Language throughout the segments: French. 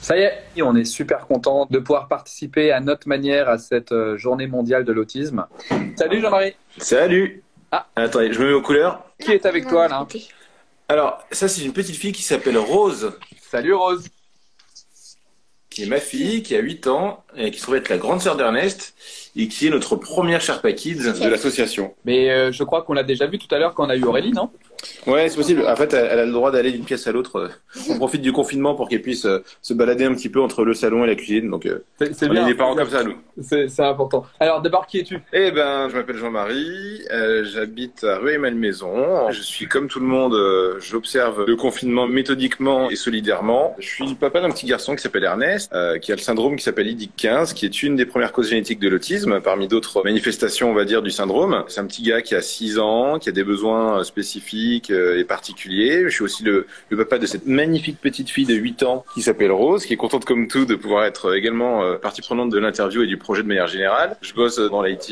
Ça y est, on est super content de pouvoir participer à notre manière à cette journée mondiale de l'autisme. Salut Jean-Marie. Salut. Ah, Attendez, je me mets aux couleurs. qui est avec toi là? Alors, ça c'est une petite fille qui s'appelle Rose, Salut Rose. qui est ma fille, qui a 8 ans, et qui se trouve être la grande sœur d'Ernest, et qui est notre première Sherpa Kids de l'association. Mais je crois qu'on l'a déjà vu tout à l'heure quand on a eu Aurélie, non? Ouais, c'est possible. En fait, elle a le droit d'aller d'une pièce à l'autre. On profite du confinement pour qu'elle puisse se balader un petit peu entre le salon et la cuisine. Donc, C'est on est bien. des parents comme ça, nous. C'est important. Alors d'abord, qui es-tu? Eh ben, je m'appelle Jean-Marie, j'habite à Rueil-Malmaison. Je suis comme tout le monde, j'observe le confinement méthodiquement et solidairement. Je suis le papa d'un petit garçon qui s'appelle Ernest, qui a le syndrome qui s'appelle IDIC-15, qui est une des premières causes génétiques de l'autisme, parmi d'autres manifestations, on va dire, du syndrome. C'est un petit gars qui a 6 ans, qui a des besoins spécifiques et particuliers. Je suis aussi le papa de cette magnifique petite fille de 8 ans qui s'appelle Rose, qui est contente comme tout de pouvoir être également partie prenante de l'interview et du projet de manière générale. Je bosse dans l'IT,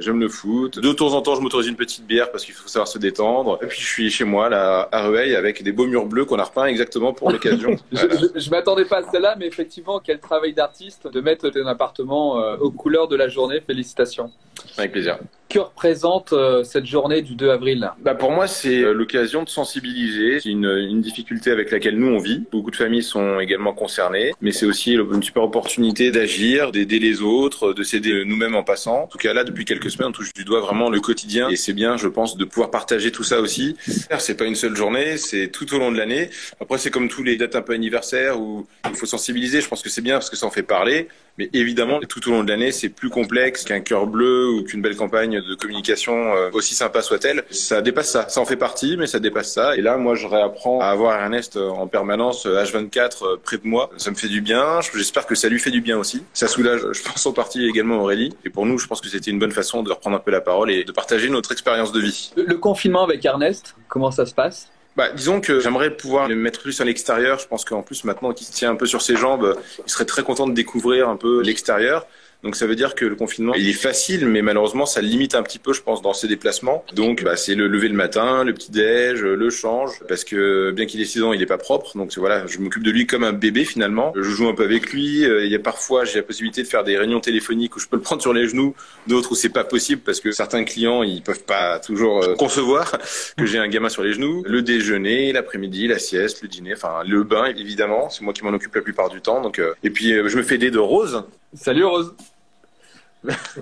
j'aime le foot. De temps en temps, je m'autorise une petite bière parce qu'il faut savoir se détendre. Et puis, je suis chez moi, là, à Rueil, avec des beaux murs bleus qu'on a repeints exactement pour l'occasion. Voilà. Je m'attendais pas à celle-là, mais effectivement, quel travail d'artiste de mettre ton appartement aux couleurs de la journée. Félicitations. Avec plaisir. Que représente cette journée du 2 avril? Bah pour moi, c'est l'occasion de sensibiliser. C'est une difficulté avec laquelle nous on vit. Beaucoup de familles sont également concernées, mais c'est aussi une super opportunité d'agir, d'aider les autres, de s'aider nous-mêmes en passant. En tout cas là, depuis quelques semaines, on touche du doigt vraiment le quotidien, et c'est bien, je pense, de pouvoir partager tout ça aussi. C'est pas une seule journée, c'est tout au long de l'année. Après, c'est comme tous les dates un peu anniversaires où il faut sensibiliser. Je pense que c'est bien parce que ça en fait parler. Mais évidemment, tout au long de l'année, c'est plus complexe qu'un cœur bleu ou qu'une belle campagne de communication, aussi sympa soit-elle. Ça dépasse ça. Ça en fait partie, mais ça dépasse ça. Et là, moi, je réapprends à avoir Ernest en permanence, H24, près de moi. Ça me fait du bien. J'espère que ça lui fait du bien aussi. Ça soulage, je pense, en partie également Aurélie. Et pour nous, je pense que c'était une bonne façon de reprendre un peu la parole et de partager notre expérience de vie. Le confinement avec Ernest, comment ça se passe? Bah, disons que j'aimerais pouvoir le mettre plus à l'extérieur. Je pense qu'en plus, maintenant qu'il se tient un peu sur ses jambes, il serait très content de découvrir un peu l'extérieur. Donc ça veut dire que le confinement, il est facile, mais malheureusement, ça limite un petit peu, je pense, dans ses déplacements. Donc, bah, c'est le lever le matin, le petit-déj, le change, parce que bien qu'il ait 6 ans, il est pas propre. Donc voilà, je m'occupe de lui comme un bébé finalement. Je joue un peu avec lui. Il y a parfois, j'ai la possibilité de faire des réunions téléphoniques où je peux le prendre sur les genoux, d'autres où c'est pas possible parce que certains clients, ils peuvent pas toujours concevoir que j'ai un gamin sur les genoux. Le déjeuner, l'après-midi, la sieste, le dîner, enfin le bain évidemment, c'est moi qui m'en occupe la plupart du temps. Donc et puis je me fais aider de Rose. Salut Rose.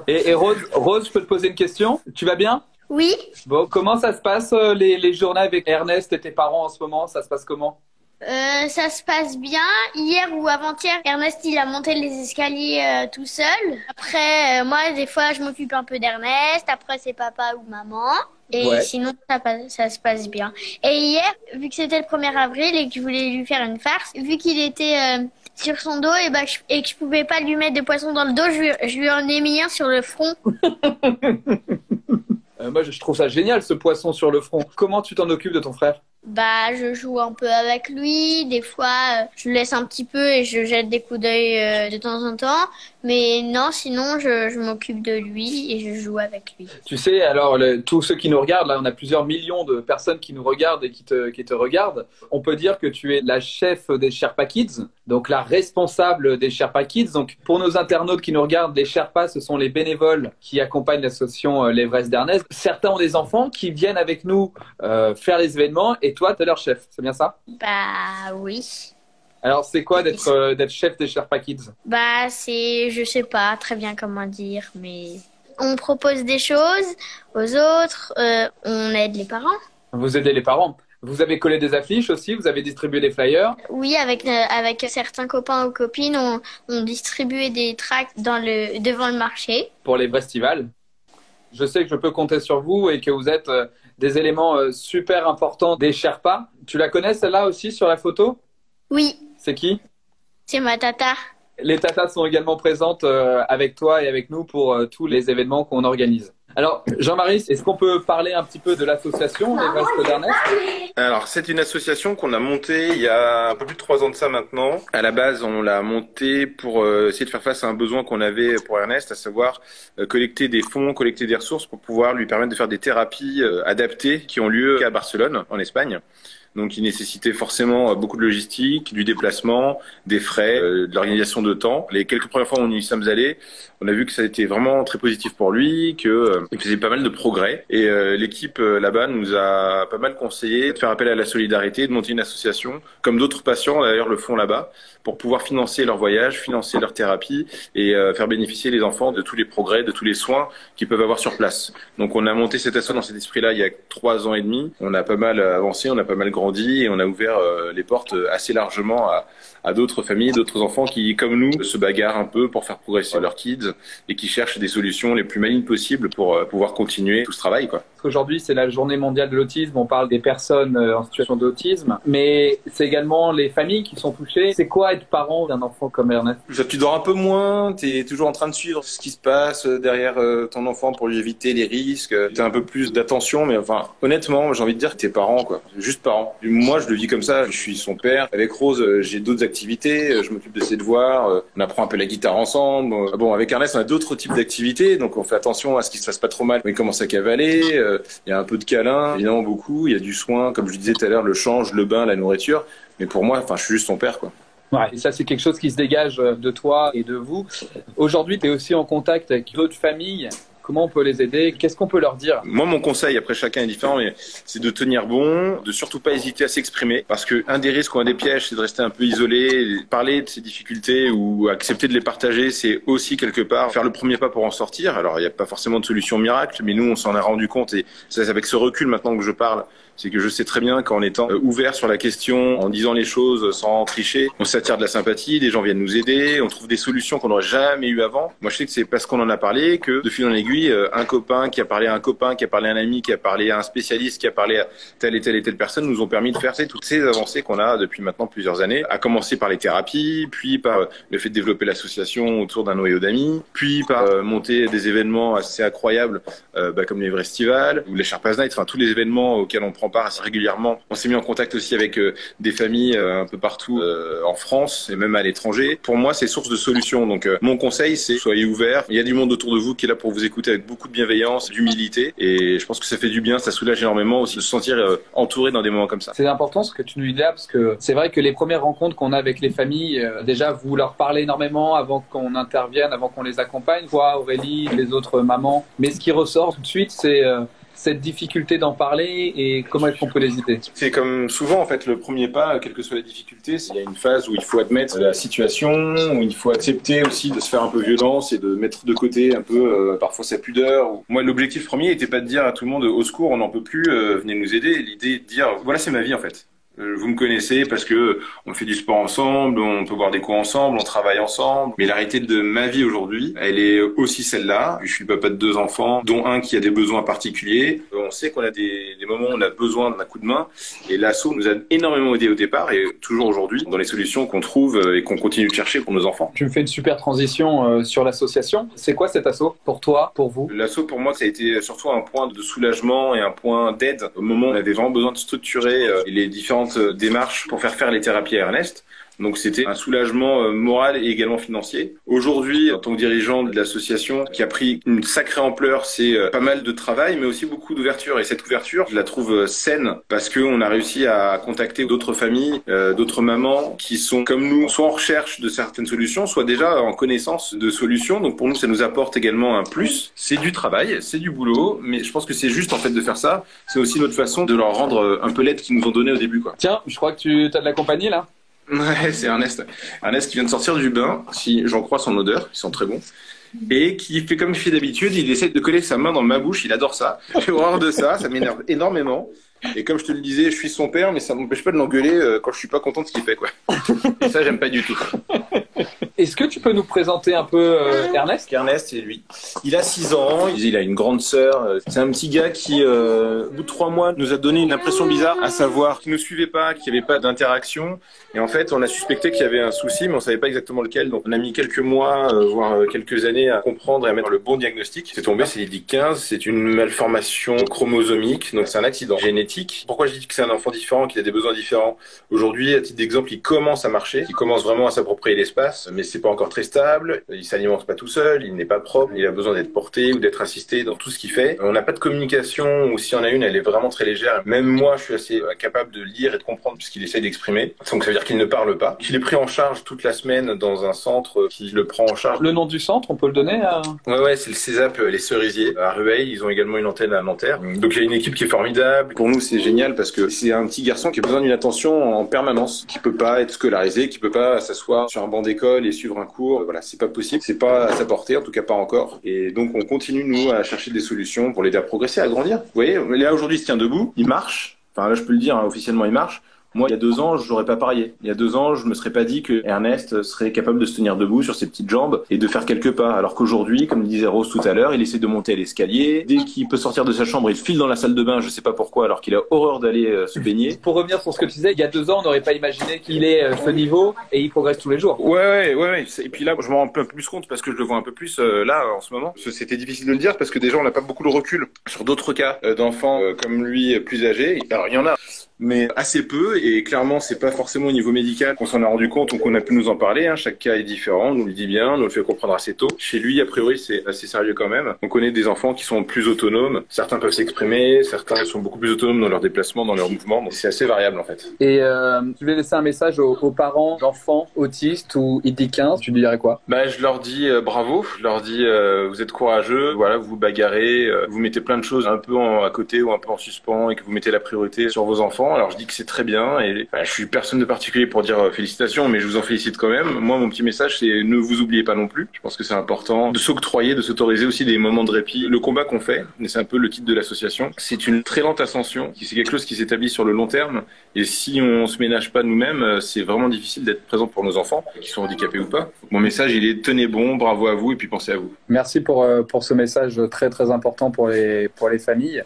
Et Rose, je peux te poser une question? Tu vas bien? Oui, Bon, comment ça se passe les journées avec Ernest et tes parents en ce moment? Ça se passe comment? ça se passe bien. Hier ou avant-hier, Ernest il a monté les escaliers tout seul. Après, moi des fois je m'occupe un peu d'Ernest. Après c'est papa ou maman. Et Ouais. sinon ça se passe bien. Et hier, vu que c'était le 1er avril et que je voulais lui faire une farce, vu qu'il était sur son dos et que je pouvais pas lui mettre de poisson dans le dos, je lui en ai mis un sur le front. Moi, je trouve ça génial, ce poisson sur le front. Comment tu t'en occupes de ton frère? Bah, je joue un peu avec lui. Des fois, je le laisse un petit peu et je jette des coups d'œil de temps en temps. Mais non, sinon, je m'occupe de lui et je joue avec lui. Tu sais, alors, tous ceux qui nous regardent, là, on a plusieurs millions de personnes qui nous regardent et qui te regardent. On peut dire que tu es la chef des Sherpa Kids, donc la responsable des Sherpa Kids. Donc, pour nos internautes qui nous regardent, les Sherpas, ce sont les bénévoles qui accompagnent l'association l'Everest d'Ernest. Certains ont des enfants qui viennent avec nous faire les événements et toi, tu es leur chef. C'est bien ça? Bah, oui. Alors, c'est quoi d'être chef des Sherpa Kids? Bah, je sais pas très bien comment dire, mais on propose des choses aux autres, on aide les parents. Vous aidez les parents. Vous avez collé des affiches aussi, vous avez distribué des flyers. Oui, avec certains copains ou copines, on distribuait des tracts devant le marché. Pour les festivals. Je sais que je peux compter sur vous et que vous êtes des éléments super importants des Sherpas. Tu la connais celle-là aussi sur la photo? Oui, C'est qui? c'est ma tata. Les tatas sont également présentes avec toi et avec nous pour tous les événements qu'on organise. Alors, Jean-Marie, est-ce qu'on peut parler un petit peu de l'association l'Everest d'Ernest? Alors, c'est une association qu'on a montée il y a un peu plus de 3 ans de ça maintenant. À la base, on l'a montée pour essayer de faire face à un besoin qu'on avait pour Ernest, à savoir collecter des fonds, collecter des ressources pour pouvoir lui permettre de faire des thérapies adaptées qui ont lieu à Barcelone, en Espagne. donc qui nécessitait forcément beaucoup de logistique, du déplacement, des frais, de l'organisation de temps. Les quelques premières fois où nous y sommes allés, on a vu que ça a été vraiment très positif pour lui, qu'il faisait pas mal de progrès. Et l'équipe là-bas nous a pas mal conseillé de faire appel à la solidarité, de monter une association, comme d'autres patients d'ailleurs le font là-bas, pour pouvoir financer leur voyage, financer leur thérapie et faire bénéficier les enfants de tous les progrès, de tous les soins qu'ils peuvent avoir sur place. Donc on a monté cette association dans cet esprit-là il y a 3 ans et demi. On a pas mal avancé, on a pas mal grandi et on a ouvert les portes assez largement à d'autres familles, d'autres enfants qui, comme nous, se bagarrent un peu pour faire progresser leurs kids et qui cherchent des solutions les plus malignes possibles pour pouvoir continuer tout ce travail, quoi. Aujourd'hui, c'est la journée mondiale de l'autisme. On parle des personnes en situation d'autisme, mais c'est également les familles qui sont touchées. C'est quoi être parent d'un enfant comme Ernest? Tu dors un peu moins, t'es toujours en train de suivre ce qui se passe derrière ton enfant pour lui éviter les risques. T'as un peu plus d'attention, mais enfin, honnêtement, j'ai envie de dire que t'es parent, quoi. Juste parent. Moi, je le vis comme ça. Je suis son père. Avec Rose, j'ai d'autres activités. Je m'occupe de ses devoirs. On apprend un peu la guitare ensemble. Bon, avec Ernest, on a d'autres types d'activités, donc on fait attention à ce qu'il se fasse pas trop mal. Il commence à cavaler. Il y a un peu de câlin, évidemment beaucoup. Il y a du soin, comme je disais tout à l'heure, le change, le bain, la nourriture. Mais pour moi, enfin, je suis juste son père, quoi. Ouais, et ça, c'est quelque chose qui se dégage de toi et de vous. Aujourd'hui, tu es aussi en contact avec d'autres familles. Comment on peut les aider? Qu'est-ce qu'on peut leur dire? Moi, mon conseil, après chacun est différent, mais c'est de tenir bon, de surtout pas hésiter à s'exprimer, parce que un des risques ou un des pièges, c'est de rester un peu isolé, parler de ses difficultés ou accepter de les partager, c'est aussi quelque part faire le premier pas pour en sortir. Alors, il n'y a pas forcément de solution miracle, mais nous, on s'en est rendu compte, et c'est avec ce recul maintenant que je parle, c'est que je sais très bien qu'en étant ouvert sur la question, en disant les choses sans tricher, on s'attire de la sympathie, des gens viennent nous aider, on trouve des solutions qu'on n'aurait jamais eues avant. Moi, je sais que c'est parce qu'on en a parlé que de fil en aiguille, un copain qui a parlé à un copain, qui a parlé à un ami, qui a parlé à un spécialiste, qui a parlé à telle et telle et telle personne, nous ont permis de faire toutes ces avancées qu'on a depuis maintenant plusieurs années, à commencer par les thérapies, puis par le fait de développer l'association autour d'un noyau d'amis, puis par monter des événements assez incroyables comme les Vestival ou les Sherpas Night, enfin tous les événements auxquels on prend part assez régulièrement. On s'est mis en contact aussi avec des familles un peu partout en France et même à l'étranger. Pour moi, c'est source de solutions. Donc mon conseil, c'est soyez ouverts. Il y a du monde autour de vous qui est là pour vous écouter avec beaucoup de bienveillance, d'humilité, et je pense que ça fait du bien, ça soulage énormément aussi de se sentir entouré dans des moments comme ça. C'est important ce que tu nous dis là, parce que c'est vrai que les premières rencontres qu'on a avec les familles, déjà vous leur parlez énormément avant qu'on intervienne, avant qu'on les accompagne, toi Aurélie, les autres mamans, mais ce qui ressort tout de suite, c'est cette difficulté d'en parler et comment est-ce qu'on peut les aider? C'est comme souvent en fait le premier pas, quelle que soit la difficulté, il y a une phase où il faut admettre la situation, où il faut accepter aussi de se faire un peu violence et de mettre de côté un peu parfois sa pudeur. Moi l'objectif premier n'était pas de dire à tout le monde au secours on n'en peut plus, venez nous aider. L'idée de dire voilà c'est ma vie en fait. Vous me connaissez parce que on fait du sport ensemble, on peut boire des coups ensemble, on travaille ensemble. Mais la réalité de ma vie aujourd'hui, elle est aussi celle-là. Je suis le papa de 2 enfants, dont un qui a des besoins particuliers. On sait qu'on a des moments où on a besoin d'un coup de main. Et l'asso nous a énormément aidé au départ et toujours aujourd'hui dans les solutions qu'on trouve et qu'on continue de chercher pour nos enfants. Tu me fais une super transition sur l'association. C'est quoi cet asso pour toi, pour vous? L'asso pour moi, ça a été surtout un point de soulagement et un point d'aide au moment où on avait vraiment besoin de structurer les différentes démarches pour faire les thérapies à Ernest. Donc c'était un soulagement moral et également financier. Aujourd'hui, en tant que dirigeant de l'association qui a pris une sacrée ampleur, c'est pas mal de travail, mais aussi beaucoup d'ouverture. Et cette ouverture, je la trouve saine parce qu'on a réussi à contacter d'autres familles, d'autres mamans qui sont comme nous, soit en recherche de certaines solutions, soit déjà en connaissance de solutions. Donc pour nous, ça nous apporte également un plus. C'est du travail, c'est du boulot, mais je pense que c'est juste en fait de faire ça. C'est aussi notre façon de leur rendre un peu l'aide qu'ils nous ont donnée au début, quoi. Tiens, je crois que tu as de la compagnie là. Ouais, c'est Ernest. Ernest qui vient de sortir du bain, si j'en crois son odeur, ils sont très bons. Et qui fait comme il fait d'habitude, il essaie de coller sa main dans ma bouche, il adore ça. J'ai horreur de ça m'énerve énormément. Et comme je te le disais, je suis son père, mais ça m'empêche pas de l'engueuler quand je suis pas content de ce qu'il fait, quoi. Et ça, j'aime pas du tout. Est-ce que tu peux nous présenter un peu Ernest? Ernest, c'est lui. Il a 6 ans, il a une grande sœur. C'est un petit gars qui, au bout de 3 mois, nous a donné une impression bizarre, à savoir qu'il ne suivait pas, qu'il n'y avait pas d'interaction. Et en fait, on a suspecté qu'il y avait un souci, mais on savait pas exactement lequel. Donc, on a mis quelques mois, voire quelques années à comprendre et à mettre le bon diagnostic. C'est tombé, c'est l'IDIC 15. C'est une malformation chromosomique. Donc, c'est un accident génétique. Pourquoi je dis que c'est un enfant différent, qu'il a des besoins différents? Aujourd'hui, à titre d'exemple, il commence à marcher, il commence vraiment à s'approprier l'espace, mais c'est pas encore très stable, il s'alimente pas tout seul, il n'est pas propre, il a besoin d'être porté ou d'être assisté dans tout ce qu'il fait. On n'a pas de communication, ou si on a une, elle est vraiment très légère. Même moi, je suis assez capable de lire et de comprendre ce qu'il essaie d'exprimer. Donc ça veut dire qu'il ne parle pas. Qu'il est pris en charge toute la semaine dans un centre qui le prend en charge. Le nom du centre, on peut le donner Ouais, c'est le CESAP Les Cerisiers à Rueil. Ils ont également une antenne à Nanterre. Donc il y a une équipe qui est formidable. Pour nous, c'est génial parce que c'est un petit garçon qui a besoin d'une attention en permanence, qui peut pas être scolarisé, qui peut pas s'asseoir sur un banc d'école et suivre un cours. Voilà, c'est pas possible. C'est pas à sa portée, en tout cas pas encore. Et donc on continue, nous, à chercher des solutions pour l'aider à progresser, à grandir. Vous voyez, là aujourd'hui, il se tient debout, il marche. Enfin là, je peux le dire, hein, officiellement, il marche. Moi, il y a 2 ans, je n'aurais pas parié. Il y a 2 ans, je me serais pas dit que Ernest serait capable de se tenir debout sur ses petites jambes et de faire quelques pas. Alors qu'aujourd'hui, comme disait Rose tout à l'heure, il essaie de monter à l'escalier. Dès qu'il peut sortir de sa chambre, il file dans la salle de bain, je sais pas pourquoi, alors qu'il a horreur d'aller se baigner. Pour revenir sur ce que tu disais, il y a 2 ans, on n'aurait pas imaginé qu'il ait ce niveau et il progresse tous les jours. Ouais. Et puis là, je m'en rends un peu plus compte parce que je le vois un peu plus là, en ce moment. C'était difficile de le dire parce que déjà, on n'a pas beaucoup de recul sur d'autres cas d'enfants comme lui, plus âgés. Alors, il y en a, mais assez peu, et clairement c'est pas forcément au niveau médical qu'on s'en a rendu compte ou qu'on a pu nous en parler, hein. Chaque cas est différent, on nous le dit bien, on nous le fait comprendre assez tôt. Chez lui, a priori, c'est assez sérieux quand même. On connaît des enfants qui sont plus autonomes, certains peuvent s'exprimer, certains sont beaucoup plus autonomes dans leurs déplacements, dans leurs mouvements, donc c'est assez variable en fait. Et tu voulais laisser un message aux parents d'enfants autistes ou ID15, tu dirais quoi? Je leur dis bravo, je leur dis vous êtes courageux, voilà, vous vous bagarrez, vous mettez plein de choses un peu à côté ou un peu en suspens et que vous mettez la priorité sur vos enfants. Alors je dis que c'est très bien et je suis personne de particulier pour dire félicitations, mais je vous en félicite quand même. Moi, mon petit message, c'est ne vous oubliez pas non plus. Je pense que c'est important de s'octroyer, de s'autoriser aussi des moments de répit. Le combat qu'on fait, et c'est un peu le titre de l'association, c'est une très lente ascension, c'est quelque chose qui s'établit sur le long terme. Et si on se ménage pas nous-mêmes, c'est vraiment difficile d'être présent pour nos enfants, qu'ils soient handicapés ou pas. Donc, mon message, il est tenez bon, bravo à vous et puis pensez à vous. Merci pour ce message très très important pour les familles.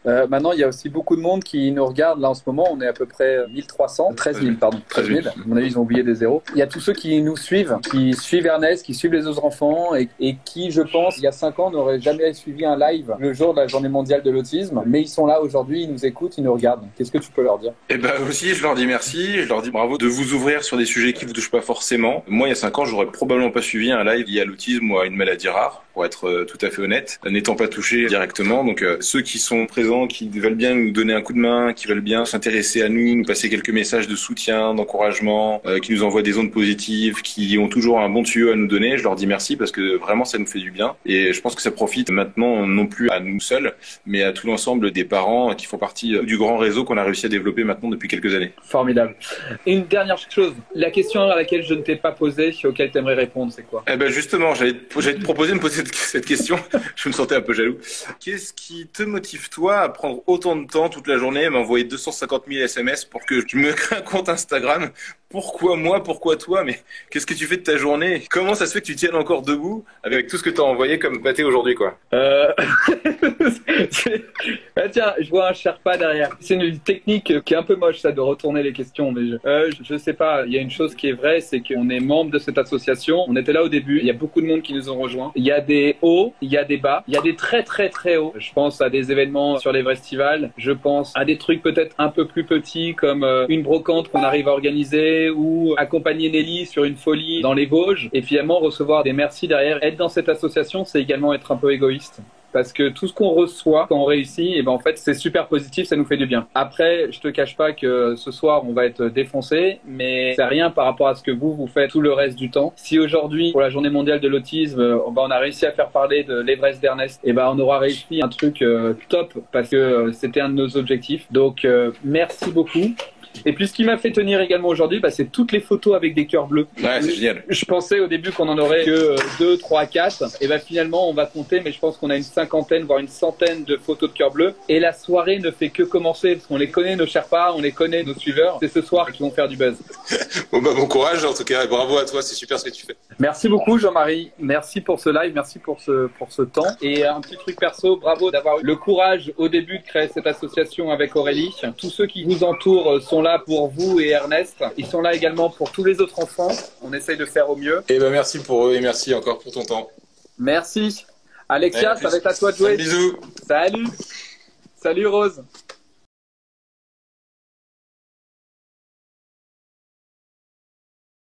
Maintenant, il y a aussi beaucoup de monde qui nous regarde. Là, en ce moment, on est à peu près 13 000, pardon. 13 000. À mon avis, ils ont oublié des zéros. Il y a tous ceux qui nous suivent, qui suivent Ernest, qui suivent les autres enfants et qui, je pense, il y a 5 ans, n'auraient jamais suivi un live le jour de la journée mondiale de l'autisme. Mais ils sont là aujourd'hui, ils nous écoutent, ils nous regardent. Qu'est-ce que tu peux leur dire? Aussi, je leur dis merci. Je leur dis bravo de vous ouvrir sur des sujets qui vous touchent pas forcément. Moi, il y a 5 ans, j'aurais probablement pas suivi un live lié à l'autisme ou à une maladie rare, pour être tout à fait honnête, n'étant pas touché directement. Donc, ceux qui sont présents, qui veulent bien nous donner un coup de main, qui veulent bien s'intéresser à nous passer quelques messages de soutien, d'encouragement, qui nous envoient des ondes positives, qui ont toujours un bon tuyau à nous donner, je leur dis merci parce que vraiment ça nous fait du bien. Et je pense que ça profite maintenant non plus à nous seuls, mais à tout l'ensemble des parents qui font partie du grand réseau qu'on a réussi à développer maintenant depuis quelques années. Formidable. Et une dernière chose, la question à laquelle je ne t'ai pas posée, auquel tu aimerais répondre, c'est quoi? Justement, j'allais te proposer de me poser cette question. Je me sentais un peu jaloux. Qu'est-ce qui te motive toi à prendre autant de temps toute la journée, à m'envoyer 250 000 SMS pour que je me crée un compte Instagram? Pourquoi moi? Pourquoi toi? Mais qu'est-ce que tu fais de ta journée? Comment ça se fait que tu tiennes encore debout avec tout ce que tu as envoyé comme pâté aujourd'hui, quoi? Tiens, je vois un Sherpa derrière. C'est une technique qui est un peu moche, ça, de retourner les questions. Mais je sais pas, il y a une chose qui est vraie, c'est qu'on est membre de cette association. On était là au début, il y a beaucoup de monde qui nous ont rejoints. Il y a des hauts, il y a des bas. Il y a des très très très hauts. Je pense à des événements sur les festivals. Je pense à des trucs peut-être un peu plus petits comme une brocante qu'on arrive à organiser ou accompagner Nelly sur une folie dans les Vosges et finalement recevoir des merci derrière. Être dans cette association, c'est également être un peu égoïste. Parce que tout ce qu'on reçoit quand on réussit, et en fait, c'est super positif, ça nous fait du bien. Après, je te cache pas que ce soir, on va être défoncé, mais c'est rien par rapport à ce que vous faites tout le reste du temps. Si aujourd'hui, pour la journée mondiale de l'autisme, on a réussi à faire parler de l'Everest d'Ernest, on aura réussi un truc top parce que c'était un de nos objectifs. Donc, merci beaucoup. Et puis ce qui m'a fait tenir également aujourd'hui, c'est toutes les photos avec des cœurs bleus. Ouais, c'est génial. Je pensais au début qu'on en aurait que 2, 3, 4. Et finalement, on va compter, mais je pense qu'on a une 50aine, voire une 100aine de photos de cœurs bleus. Et la soirée ne fait que commencer, parce qu'on les connaît, nos Sherpas, on les connaît, nos suiveurs. C'est ce soir qu'ils vont faire du buzz. Bon courage en tout cas, et bravo à toi, c'est super ce que tu fais. Merci beaucoup Jean-Marie, merci pour ce live, merci pour ce temps. Et un petit truc perso, bravo d'avoir eu le courage au début de créer cette association avec Aurélie. Tous ceux qui vous entourent sont là pour vous et Ernest. Ils sont là également pour tous les autres enfants. On essaye de faire au mieux. Et merci pour eux et merci encore pour ton temps. Merci. Alexia, ça va être à toi de jouer. Bisous. Salut. Salut Rose.